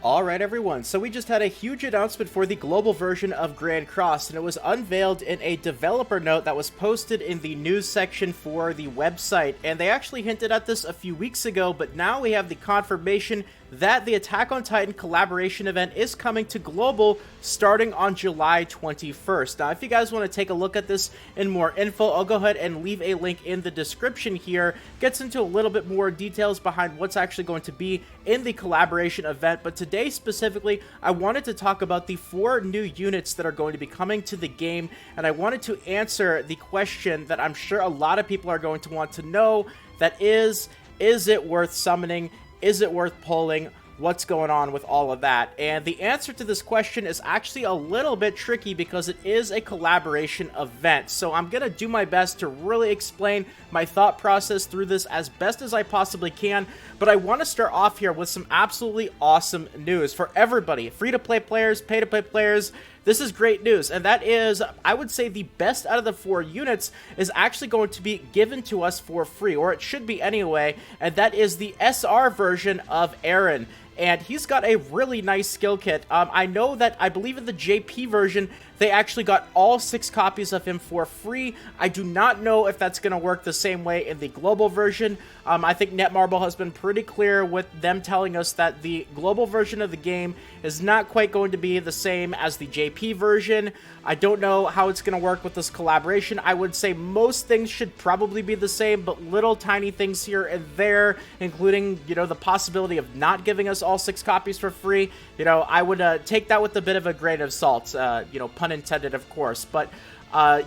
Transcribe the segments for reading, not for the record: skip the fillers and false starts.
Alright everyone, so we just had a huge announcement for the global version of Grand Cross, and it was unveiled in a developer note that was posted in the news section for the website, and they actually hinted at this a few weeks ago, but now we have the confirmation that the Attack on Titan collaboration event is coming to global starting on July 21st. Now, if you guys want to take a look at this in more info, I'll go ahead and leave a link in the description here. Gets into a little bit more details behind what's actually going to be in the collaboration event, but today specifically, I wanted to talk about the 4 new units that are going to be coming to the game, and I wanted to answer the question that I'm sure a lot of people are going to want to know, that is it worth summoning? Is it worth pulling? What's going on with all of that? And the answer to this question is actually a little bit tricky because it is a collaboration event. So I'm going to do my best to really explain my thought process through this as best as I possibly can. But I want to start off here with some absolutely awesome news for everybody. Free-to-play players, pay-to-play players. This is great news, and that is, I would say, the best out of the 4 units is actually going to be given to us for free, or it should be anyway, and that is the SR version of Eren. And he's got a really nice skill kit. I know that, I believe in the JP version, they actually got all 6 copies of him for free. I do not know if that's going to work the same way in the global version. I think Netmarble has been pretty clear with them telling us that the global version of the game is not quite going to be the same as the JP version. I don't know how it's going to work with this collaboration. I would say most things should probably be the same, but little tiny things here and there, including, you know, the possibility of not giving us all 6 copies for free. You know, I would take that with a bit of a grain of salt, you know, pun intended, of course. But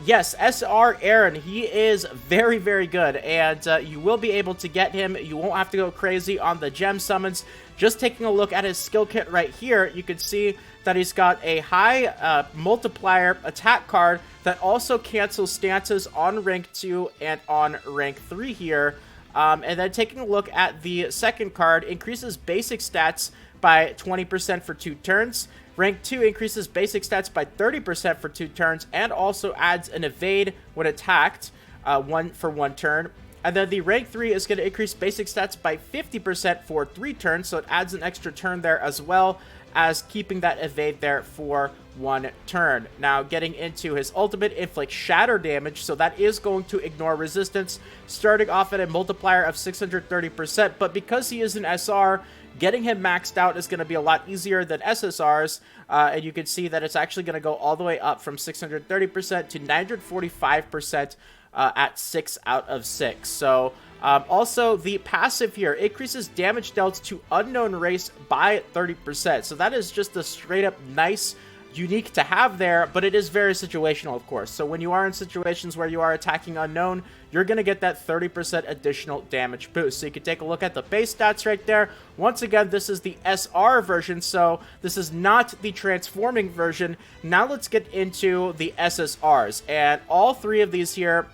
yes, SR Eren, he is very, very good, and you will be able to get him. You won't have to go crazy on the gem summons. Just taking a look at his skill kit right here, you can see that he's got a high multiplier attack card that also cancels stances on rank 2 and on rank 3 here. And then taking a look at the second card, increases basic stats by 20% for 2 turns. Rank 2 increases basic stats by 30% for 2 turns, and also adds an evade when attacked, 1 for 1 turn. And then the rank 3 is going to increase basic stats by 50% for 3 turns, so it adds an extra turn there, as well as keeping that evade there for 1 turn. Now, getting into his ultimate, inflict shatter damage, so that is going to ignore resistance, starting off at a multiplier of 630%, but because he is an SR, getting him maxed out is going to be a lot easier than SSRs, and you can see that it's actually going to go all the way up from 630% to 945% at 6 out of 6. So, also, the passive here increases damage dealt to unknown race by 30%. So that is just a straight up nice, unique to have there, but it is very situational, of course. So when you are in situations where you are attacking unknown, you're going to get that 30% additional damage boost. So you can take a look at the base stats right there. Once again, this is the SR version, so this is not the transforming version. Now let's get into the SSRs, and all 3 of these here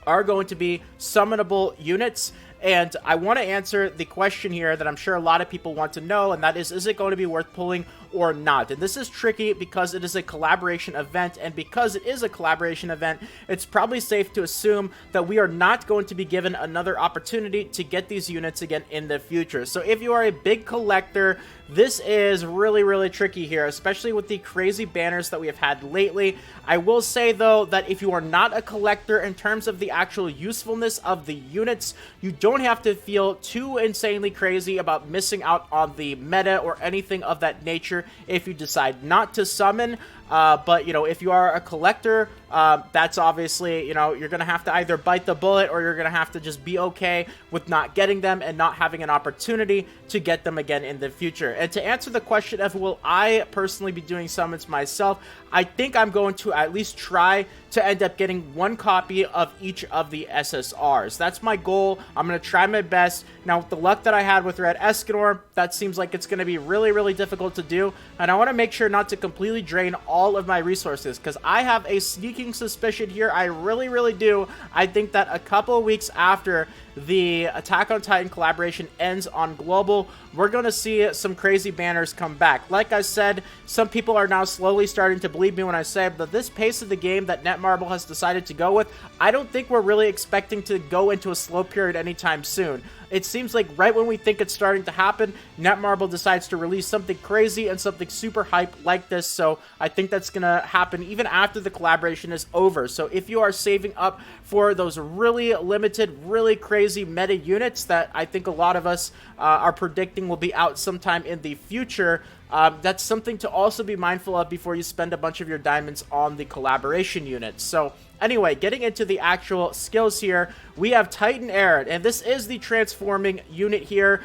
are going to be summonable units. And I want to answer the question here that I'm sure a lot of people want to know, and that is it going to be worth pulling or not? And this is tricky because it is a collaboration event, and because it is a collaboration event, it's probably safe to assume that we are not going to be given another opportunity to get these units again in the future. So if you are a big collector, this is really, really tricky here, especially with the crazy banners that we have had lately. I will say, though, that if you are not a collector in terms of the actual usefulness of the units, you don't have to feel too insanely crazy about missing out on the meta or anything of that nature if you decide not to summon. But, you know, if you are a collector, that's obviously, you know, you're going to have to either bite the bullet or you're going to have to just be okay with not getting them and not having an opportunity to get them again in the future. And to answer the question of will I personally be doing summons myself, I think I'm going to at least try to end up getting 1 copy of each of the SSRs. That's my goal. I'm going to try my best. Now, with the luck that I had with Red Escanor, that seems like it's going to be really, really difficult to do. And I want to make sure not to completely drain all of my resources, because I have a sneaking suspicion here. I really, really do. I think that a couple of weeks after the Attack on Titan collaboration ends on global, we're going to see some crazy banners come back. Like I said, some people are now slowly starting to believe me when I say that this pace of the game that Netmarble has decided to go with, I don't think we're really expecting to go into a slow period anytime soon. It seems like right when we think it's starting to happen, Netmarble decides to release something crazy and something super hype like this, so I think that's going to happen even after the collaboration is over. So if you are saving up for those really limited, really crazy meta units that I think a lot of us are predicting will be out sometime in the future, that's something to also be mindful of before you spend a bunch of your diamonds on the collaboration units. So anyway, getting into the actual skills here, we have Titan Arid, and this is the transforming unit here.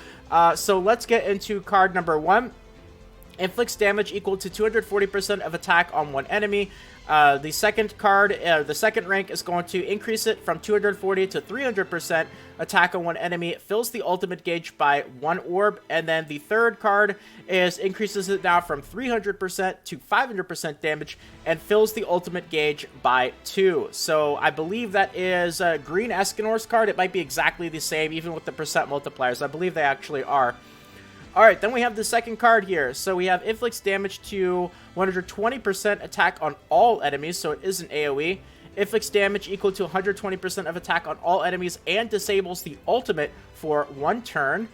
So let's get into card number 1. Inflicts damage equal to 240% of attack on one enemy. The second card, the second rank is going to increase it from 240 to 300% attack on one enemy. Fills the ultimate gauge by 1 orb. And then the third card increases it now from 300% to 500% damage and fills the ultimate gauge by 2. So I believe that is Green Escanor's card. It might be exactly the same, even with the percent multipliers. I believe they actually are. Alright, then we have the second card here. So we have inflicts damage to 120% attack on all enemies, so it is an AoE. Inflicts damage equal to 120% of attack on all enemies and disables the ultimate for 1 turn.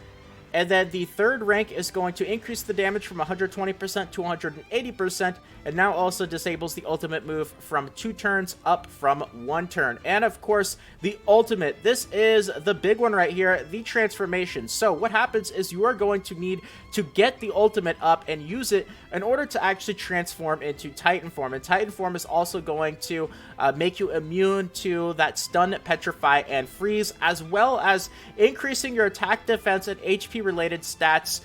And then the third rank is going to increase the damage from 120% to 180%, and now also disables the ultimate move from 2 turns up from 1 turn. And of course, the ultimate. This is the big one right here, the transformation. So what happens is you are going to need to get the ultimate up and use it in order to actually transform into Titan form. And Titan form is also going to make you immune to that stun, petrify, and freeze, as well as increasing your attack, defense, and HP related stats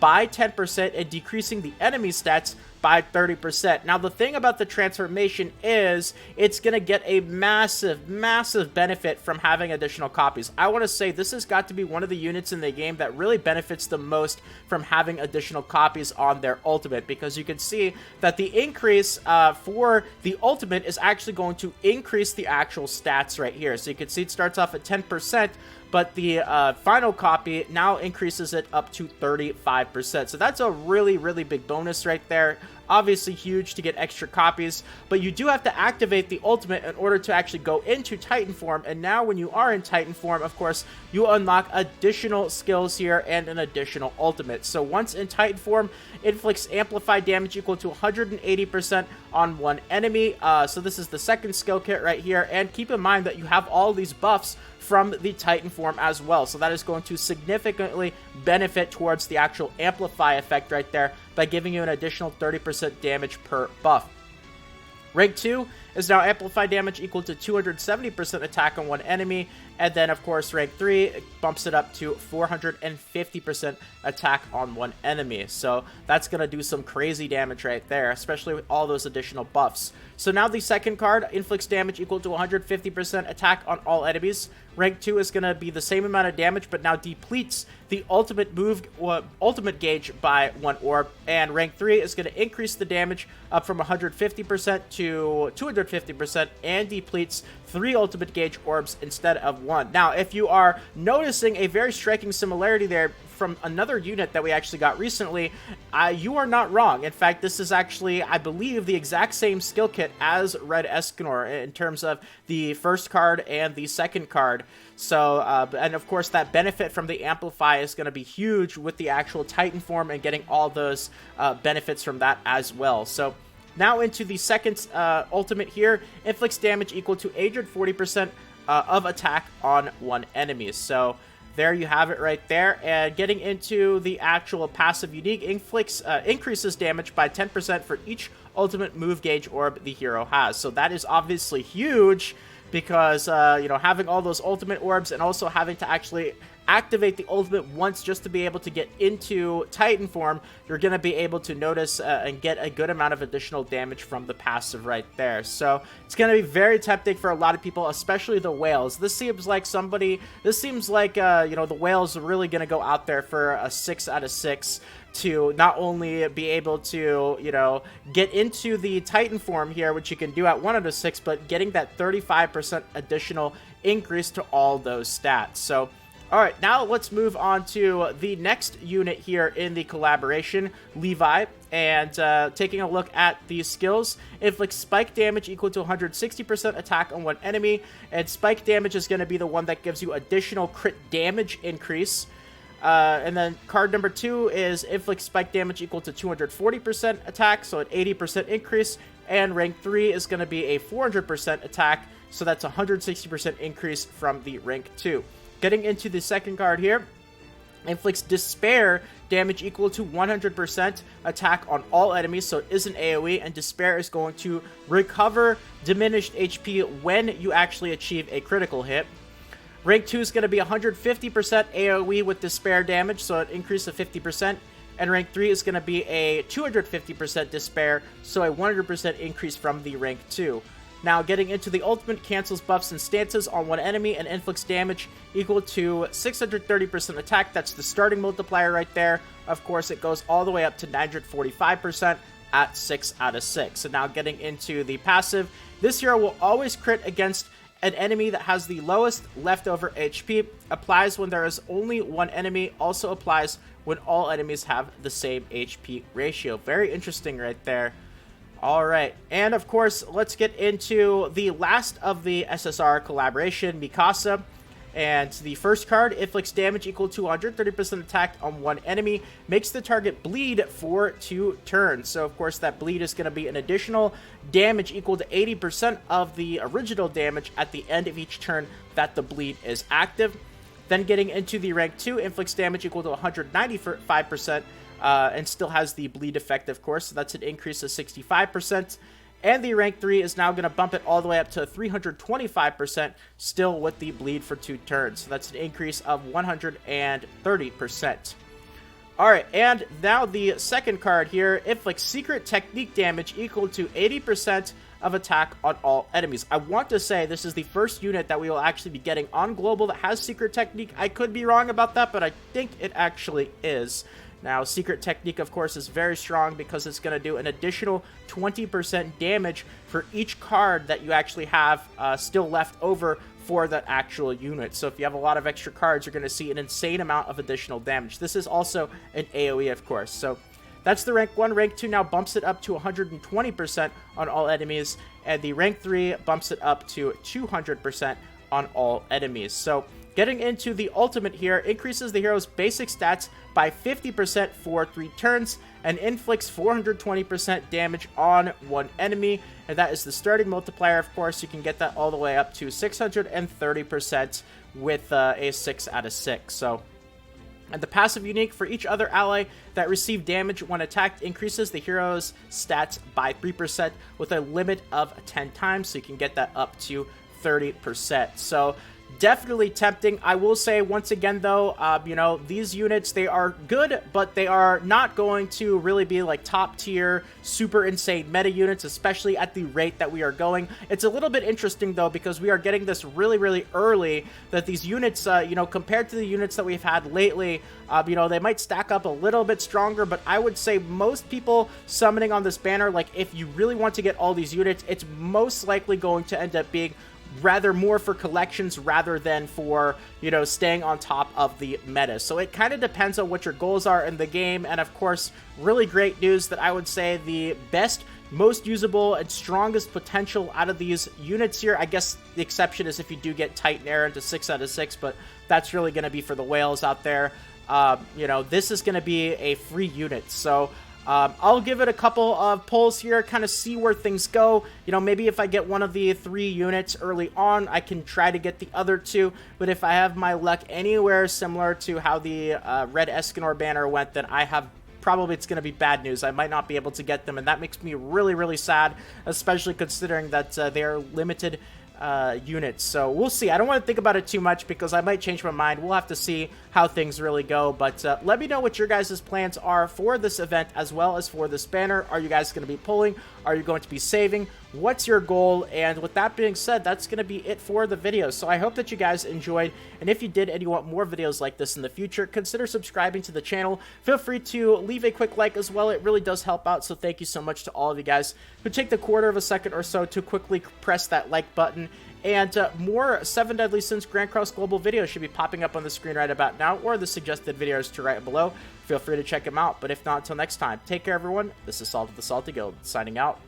by 10% and decreasing the enemy stats by 30%. Now, the thing about the transformation is it's going to get a massive, massive benefit from having additional copies. I want to say this has got to be one of the units in the game that really benefits the most from having additional copies on their ultimate, because you can see that the increase for the ultimate is actually going to increase the actual stats right here. So you can see it starts off at 10%, but the final copy now increases it up to 35%. So that's a really, really big bonus right there. Obviously huge to get extra copies, but you do have to activate the ultimate in order to actually go into Titan form. And now when you are in Titan form, of course, you unlock additional skills here and an additional ultimate. So once in Titan form, inflicts amplified damage equal to 180% on one enemy. So this is the second skill kit right here. And keep in mind that you have all these buffs from the Titan form as well. So that is going to significantly benefit towards the actual amplify effect right there by giving you an additional 30% damage per buff. Rank 2 is now amplified damage equal to 270% attack on one enemy. And then, of course, rank 3 bumps it up to 450% attack on one enemy. So that's going to do some crazy damage right there, especially with all those additional buffs. So now the second card inflicts damage equal to 150% attack on all enemies. Rank 2 is going to be the same amount of damage, but now depletes the ultimate gauge by 1 orb. And rank 3 is going to increase the damage up from 150% to 250% and depletes 3 ultimate gauge orbs instead of 1. Now, if you are noticing a very striking similarity there from another unit that we actually got recently, you are not wrong. In fact, this is actually, I believe, the exact same skill kit as Red Escanor in terms of the first card and the second card. So, and of course, that benefit from the Amplify is going to be huge with the actual Titan form and getting all those benefits from that as well. So, now into the second ultimate here, inflicts damage equal to 840% of attack on one enemy. So there you have it right there. And getting into the actual passive unique, increases damage by 10% for each ultimate move gauge orb the hero has. So that is obviously huge because, you know, having all those ultimate orbs and also having to actually activate the ultimate once just to be able to get into Titan form, you're going to be able to notice and get a good amount of additional damage from the passive right there. So it's going to be very tempting for a lot of people, especially the whales. This seems like you know, the whales are really going to go out there for a 6 out of 6 to not only be able to, you know, get into the Titan form here, which you can do at 1 out of 6, but getting that 35% additional increase to all those stats. So, alright, now let's move on to the next unit here in the collaboration, Levi, and taking a look at these skills. Inflicts spike damage equal to 160% attack on one enemy, and spike damage is going to be the one that gives you additional crit damage increase. And then card number 2 is inflict spike damage equal to 240% attack, so an 80% increase, and rank 3 is going to be a 400% attack, so that's a 160% increase from the rank 2. Getting into the second card here, inflicts despair damage equal to 100% attack on all enemies, so it is an AoE, and despair is going to recover diminished HP when you actually achieve a critical hit. Rank 2 is going to be 150% AoE with despair damage, so an increase of 50%. And rank 3 is going to be a 250% despair, so a 100% increase from the rank 2. Now, getting into the ultimate, cancels buffs and stances on one enemy and inflicts damage equal to 630% attack. That's the starting multiplier right there. Of course, it goes all the way up to 945% at 6 out of 6. So now getting into the passive, this hero will always crit against an enemy that has the lowest leftover HP, applies when there is only one enemy, also applies when all enemies have the same HP ratio. Very interesting right there. Alright, and of course, let's get into the last of the SSR collaboration, Mikasa. And the first card, inflicts damage equal to 130% attack on one enemy, makes the target bleed for 2 turns. So, of course, that bleed is going to be an additional damage equal to 80% of the original damage at the end of each turn that the bleed is active. Then getting into the rank 2, inflicts damage equal to 195%, and still has the bleed effect, of course, so that's an increase of 65%. And the rank 3 is now going to bump it all the way up to 325%, still with the bleed for 2 turns. So that's an increase of 130%. Alright, and now the second card here, inflicts secret technique damage equal to 80% of attack on all enemies. I want to say this is the first unit that we will actually be getting on Global that has secret technique. I could be wrong about that, but I think it actually is. Now, Secret Technique, of course, is very strong because it's going to do an additional 20% damage for each card that you actually have still left over for that actual unit. So if you have a lot of extra cards, you're going to see an insane amount of additional damage. This is also an AoE, of course. So that's the rank 1. Rank 2 now bumps it up to 120% on all enemies, and the rank 3 bumps it up to 200% on all enemies. So getting into the ultimate here, increases the hero's basic stats by 50% for 3 turns and inflicts 420% damage on one enemy, and that is the starting multiplier. Of course, you can get that all the way up to 630% with a 6 out of 6. So, and the passive unique, for each other ally that received damage when attacked, increases the hero's stats by 3% with a limit of 10 times, so you can get that up to 30%. So definitely tempting. I will say once again though, you know, these units, they are good, but they are not going to really be like top tier, super insane meta units, especially at the rate that we are going. It's a little bit interesting though, because we are getting this really, really early, that these units, you know, compared to the units that we've had lately, you know, they might stack up a little bit stronger, but I would say most people summoning on this banner, like if you really want to get all these units, it's most likely going to end up being rather more for collections rather than for, you know, staying on top of the meta. So it kind of depends on what your goals are in the game. And of course, really great news that I would say the best, most usable, and strongest potential out of these units here. I guess the exception is if you do get Titan Air into 6 out of 6, but that's really going to be for the whales out there. You know, this is going to be a free unit. So I'll give it a couple of pulls here, kind of see where things go. You know, maybe if I get one of the 3 units early on, I can try to get the other 2. But if I have my luck anywhere similar to how the Red Escanor banner went, then I have probably, it's going to be bad news. I might not be able to get them, and that makes me really, really sad, especially considering that they are limited units. So we'll see. I don't want to think about it too much because I might change my mind. We'll have to see how things really go, but let me know what your guys' plans are for this event as well as for this banner. Are you guys going to be pulling? Are you going to be saving? what's your goal? And with that being said, that's going to be it for the video. So I hope that you guys enjoyed, and if you did and you want more videos like this in the future, consider subscribing to the channel. Feel free to leave a quick like as well. It really does help out, so thank you so much to all of you guys who take the quarter of a second or so to quickly press that like button. And more 7 Deadly Sins Grand Cross Global videos should be popping up on the screen right about now, or the suggested videos to right below. Feel free to check them out. But if not, until next time, take care, everyone. This is Salt of the Salty Guild, signing out.